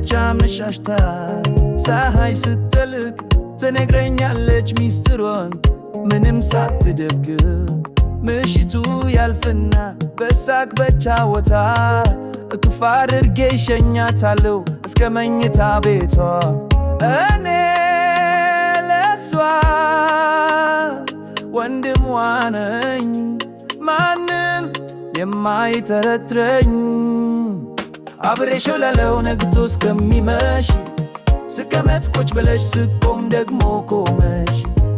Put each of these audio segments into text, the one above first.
ብቻ መሻሽታ ፀሐይ ስትጠልቅ ትነግረኛለች ሚስጥሯን ምንም ሳትደብቅ ምሽቱ ያልፍና በሳቅ በጫወታ እቅፍ አድርጌ እሸኛታለሁ እስከ መኝታ ቤቷ እኔ ለሷ ወንድሟ ነኝ ማንም የማይጠረጥረኝ አብሬሽ እውላለሁ ነግቶ እስከሚመሽ ስቀመጥ ቁጭ ብለሽ ስቆም ደግሞ ቆመሽ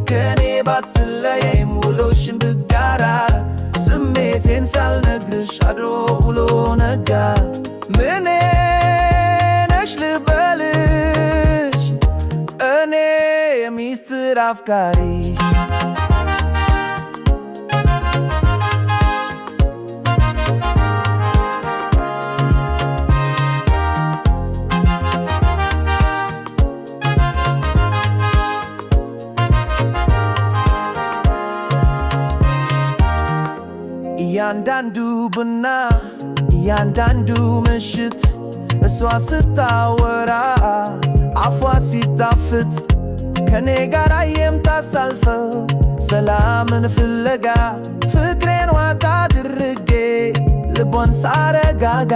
ከኔ ባትለይም ውሎሽን ብጋራ ስሜቴን ሳልነግርሽ አድሮ ውሎ ነጋ ምኔ ነሽ ልበልሽ እኔ የሚስጥር አፍቃሪሽ እያንዳንዱ ቡና እያንዳንዱ ምሽት እሷ ስታወራ አፏ ሲጣፍጥ ከኔ ጋር የምታሳልፈው ሰላምን ፍለጋ ፍቅሬን ዋጥ አድርጌ ልቧን ሳረጋጋ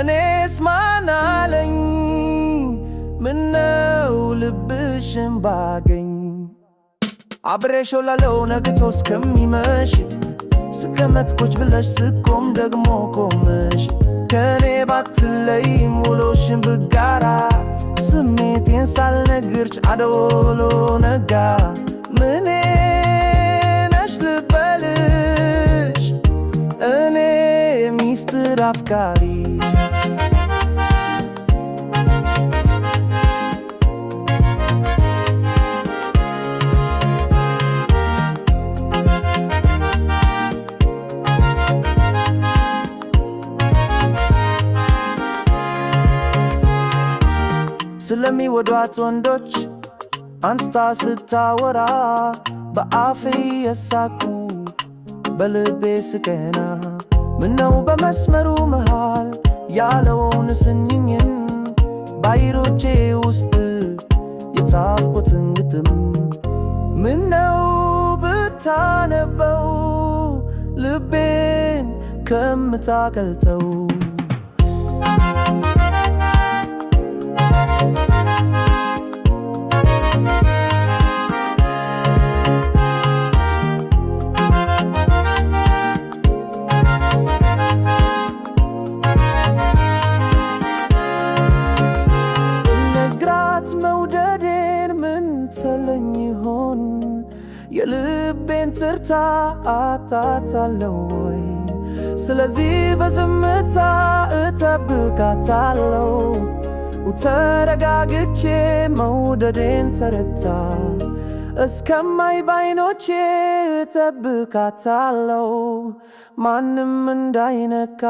እኔስ ማን አለኝ ምነው ልብሽን ባገኝ አብሬሽ እውላለሁ ነግቶ እስከሚመሽ ስቀመጥ ቁጭ ብለሽ ስቆም ደግሞ ቆመሽ ከኔ ባትለይም ውሎሽን ብጋራ ስሜቴን ሳልነግርሽ አደውሎ ነጋ ምኔ ነሽ ልበልሽ እኔ የሚስጥር አፍቃሪሽ ስለሚወዷት ወንዶች አንስታ ስታወራ በአፌ የሳቁ በልቤ ስቀና ምነው በመስመሩ መሃል ያለውን ስንኝን ባይሮቼ ውስጥ የጻፍኩትን ግጥም ምነው ብታነበው ልቤን ከምታቀልጠው መውደዴን ምን ትለኝ ይሆን የልቤን ትርታ አጣታለሁ ወይ ስለዚህ በዝምታ እጠብቃታለሁ ተረጋግቼ መውደዴን ተረታ እስከማይ ባይኖቼ እጠብቃታለሁ ማንም እንዳይነካ